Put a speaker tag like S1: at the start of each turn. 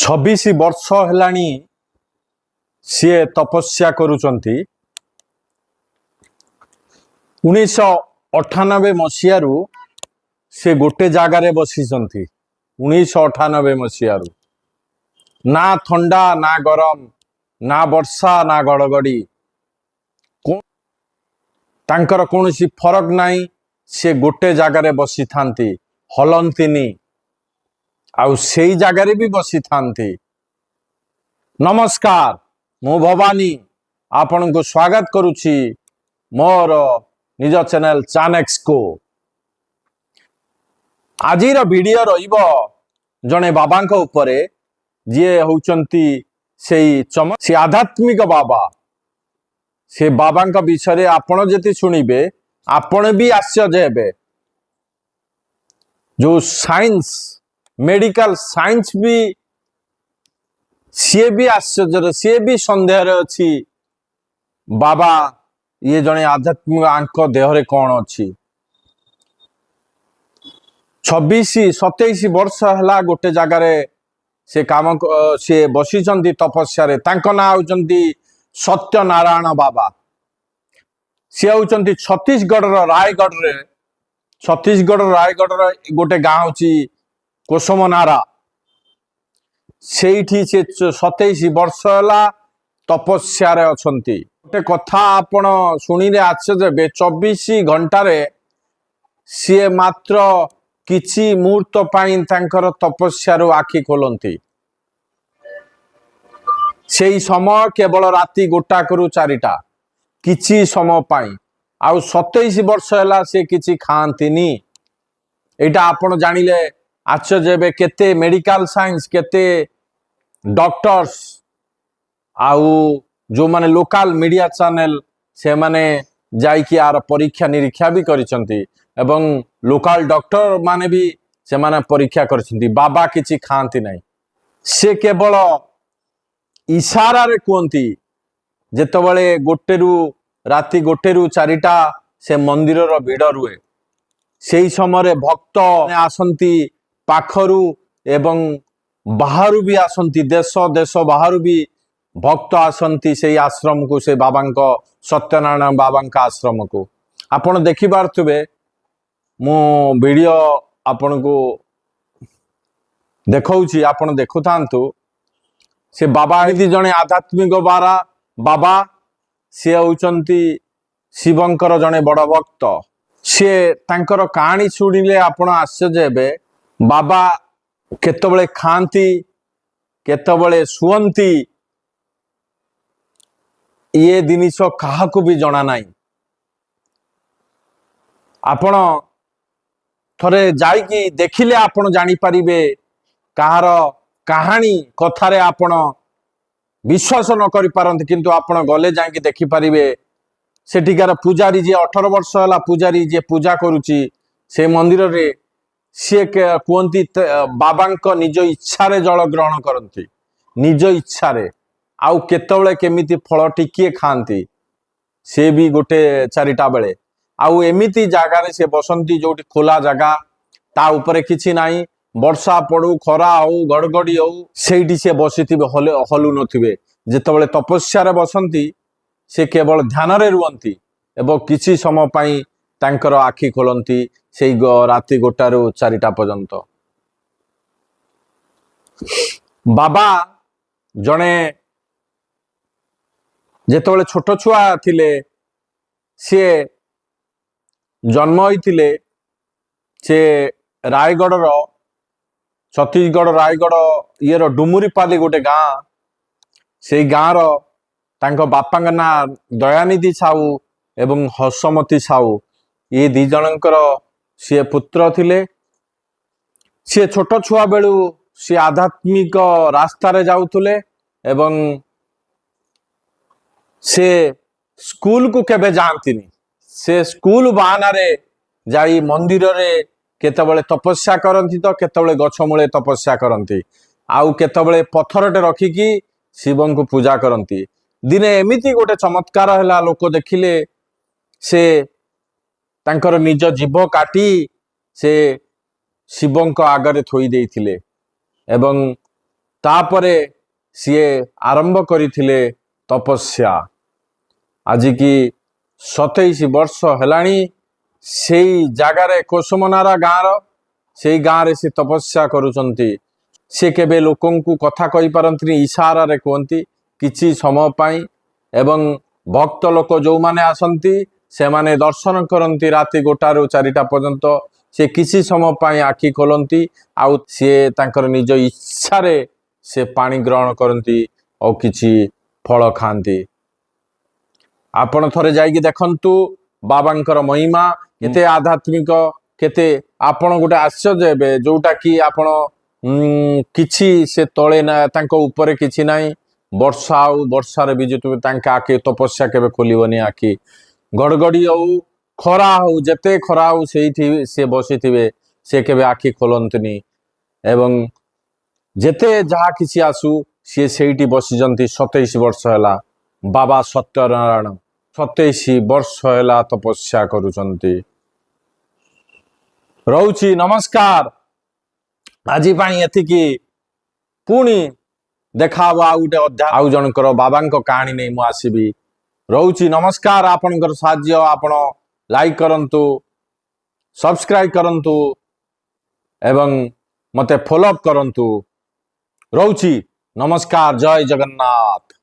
S1: 26 ବର୍ଷ ହେଲାଣି ସିଏ ତପସ୍ୟା କରୁଛନ୍ତି। 1998 ମସିହାରୁ ସେ ଗୋଟେ ଜାଗାରେ ବସିଛନ୍ତି। 1998 ମସିହାରୁ ନା ଥଣ୍ଡା ନା ଗରମ ନା ବର୍ଷା ନା ଘଡ଼ଘଡ଼ି ତାଙ୍କର କୌଣସି ଫରକ ନାହିଁ। ସେ ଗୋଟେ ଜାଗାରେ ବସିଥାନ୍ତି, ହଲନ୍ତିନି, ଆଉ ସେଇ ଜାଗାରେ ବି ବସିଥାନ୍ତି। ନମସ୍କାର, ମୁଁ ଭବାନୀ ଆପଣଙ୍କୁ ସ୍ୱାଗତ କରୁଛି ମୋର ନିଜ ଚ୍ୟାନେଲ ଚାନେକ୍ସକୁ। ଆଜିର ଭିଡ଼ିଓ ରହିବ ଜଣେ ବାବାଙ୍କ ଉପରେ, ଯିଏ ହେଉଛନ୍ତି ସେ ଆଧ୍ୟାତ୍ମିକ ବାବା। ସେ ବାବାଙ୍କ ବିଷୟରେ ଆପଣ ଯଦି ଶୁଣିବେ ଆପଣ ବି ଆଶ୍ଚର୍ଯ୍ୟ ହେବେ। जो साइंस मेडिकल साइंस भी सी भी आश्चर्य, सी भी सन्देह अच्छी बाबा ये जड़े आध्यात्मिक आंक देहरे कौन अच्छी। 26-27 वर्ष है गोटे जगार से काम सी बसी तपस्या ना होती सत्यनारायण बाबा। सी होती छत्तीसगढ़ रायगढ़ गोटे गाँ हूँ कोसमनारा। से 27 वर्ष है तपस्या अछंती। गोटे कथा आपण शुणिले आश्चर्य, 24 घंटे सी मात्र किछि मुहूर्त पाई तांकर तपस्यारू आखि खोलती। से समय केवल राति 1 ରୁ 4ଟା, किछि समय पाई। आउ 27 वर्ष है से किछि खाआंतीनी। एटा आपण जानिले आश्चर्य हेबे। केते मेडिकल साइंस, केते डॉक्टर्स आउ जो माने लोकल मीडिया चैनल से माने जाइकी आर परीक्षा निरीक्षा भी करिसंती, एवं लोकल डॉक्टर माने भी से माने परीक्षा करिसंती। बाबा किछि खाआंती नहीं, से केवल इशारा रे कहती। जेतबळे राति 1 ରୁ 4ଟା से मंदिर भिड़ रुए, से समय भक्त आसंती पाखरू एवं बाहरु भी आसंती, देश बाहरु भी भक्त आसंती से आश्रम को, से बाबा सत्यनारायण बाबा आश्रम को। आपण देखि पारुथिबे, मु वीडियो आपण को देखौछि, आपण देखुथांतु। से बाबा एति जने आध्यात्मिक बाबा, सी होउचंती शिवंकर जने बड़ भक्त। सी तांकर कहानी शुणिले आपण आश्चर्य हेबे। बाबा केतबळे खांती, केतबळे सुअंती, ये जिनिस काहाकू भी जणा नाही। आपण थरे जाइकी देखिले आपण जानि परिबे कहार कहानी कथारे आपण विश्वास न करि पारंती, किंतु आपण गले जाइकी देखि परिबे। सेठिकार पूजारी जे 18 वर्ष है पूजारी जे पूजा करुची से मंदिर रे, सी कहती बाबा निज इच्छा रे जल ग्रहण करती, निज इच्छा रे। आउ केतबळे केमिति फल टिकिए खाती, से भी गोटे 4टा बेले। आउ एमिति जगार से बसंती जोटी खोला जगह, ता उपरे किछि नाही। वर्षा पड़ू, खरा हो, घड़घड़ी हो, सेठी से बसी हलु नथिबे। जेतबळे तपस्या रे बसंती से केवल ध्यान रे रुहंती एवं किछि समय पाई तांकर आखि खोलती, से राति 1 ରୁ 4ଟା पर्यंत। बाबा जने जेतबळे छोट छुआ थिले, से जन्म होइथिले से रायगढ़ छत्तीसगढ़ रायगढ़ येर डुमुरीपाली गोटे गाँ। से गाँव तांको बापा ना दयानिधि साहू एवं हसमती साहू, ये 2 जनकर सी पुत्र थिले। सी छोट छुआ बेलू सी आध्यात्मिक रास्ता रे जाउथुले एवं से स्कूल को केबे जानतीनी। से स्कूल बहाना रे जाई मंदिर रे केतबळे तपस्या करंती, तो केतबळे गछ मूले तपस्या करंती, आउ केतबळे पत्थरटे रखिकी शिवं को पूजा करंती। दिने एमिति गोटे चमत्कार है, लोक देखिले से तांकर निज जीभ काटी से शिवं आगरे थोई देइथिले एवं तापरे सीए आरंभ करथिले तपस्या। आज की 27 वर्ष हेलाणी से जगार कोसमनारा गाँव से गाँव से तपस्या करुचंती। से केबे लोकों को कथा कहि पारंतनी इशारा रे कहती किछि समय पाई। एवं भक्त लोक जो माने आसंती से माने दर्शन करती राति 1टारू 4टा पर्यंत से किसी समय पाई आखि खोलती आउ सी तांकर निज इच्छा रे से पानी ग्रहण करती और किछि फल खाती। आपण थरे जाइकी देखंतु बाबांकर महिमा केते आध्यात्मिक केते आपण गोटे आश्चर्य हेबे जोटा कि आपण किछि से तले ना तांको ऊपर किछि नाही। वर्षा आउ वर्षार विजुतु तांका आखि तपस्या केबे खोलिबनी आखि गड़गड़ी हो खरा हो जेते खरा हो से बसिथिबे से केबे आखि खोलंतनी। एवं जेते जहा किछि आसु सी सेठी बसिजंती 27 वर्ष हैला बाबा सत्यनारायण 27 वर्ष हैला तपस्या करुचंती। रहुची नमस्कार। आजी पाई एतिकी पुणी देखा आ गोटे अध्याय आउ जनकर बाबांक कहानी नहीं मु आसीबी। रहुची नमस्कार। आपनकर साहाय्य आपण लाइक करंतु सब्सक्राइब करंतु एवं मते फॉलो अप करंतु। रहुची नमस्कार। जय जगन्नाथ।